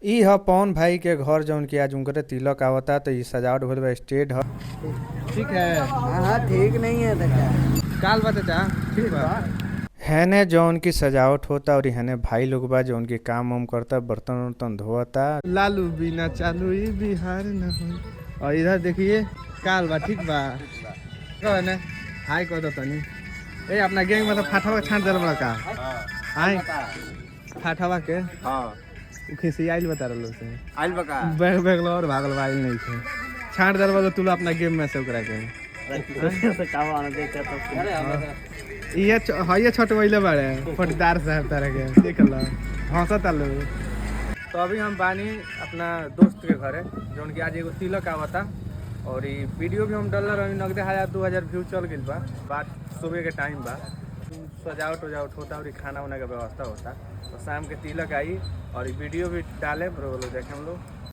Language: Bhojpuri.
ई ह पवन भाई के घर जौन कि आज उनकरे तिलक आवता तो ई सजावट भइल बा स्टेज ह। ठीक है। हाँ ठीक नहीं है तो क्या काल बा चाचा ठीक बा। हैने जौन की सजावट होता और हैने भाई लोग बा जौन की काम वाम करता बर्तन वर्तन धोता। लालू बिना चालू ई बिहार न हो। और इधर देखिए काल बा ठीक बा। कह ने हाय कह दो तनी। ए अपना गैंग में तो फाटवा छांट देल बड़ा का। हाय फाटवा के हां खिसी आइल बता रहलो से आइल बका बैग बैग और भागल आइल नहीं थे छांट देल बा तू अपना गेम में से ओकरा के ये हइये छटवइले बाड़े फटदार साहब तरह के देख ल हंसत आलू। तो अभी हम बानी अपना दोस्त के घरे जौन कि आज एगो तिलक आवता और ई वीडियो भी हम डालना रही नगदे 1000-2000 व्यू चल गइल बा। बात सुबह के टाइम बा सजावट वजावट होता और खाना वाना का व्यवस्था होता तो शाम के तिलक आई और वीडियो भी डाले देखे हम लोग।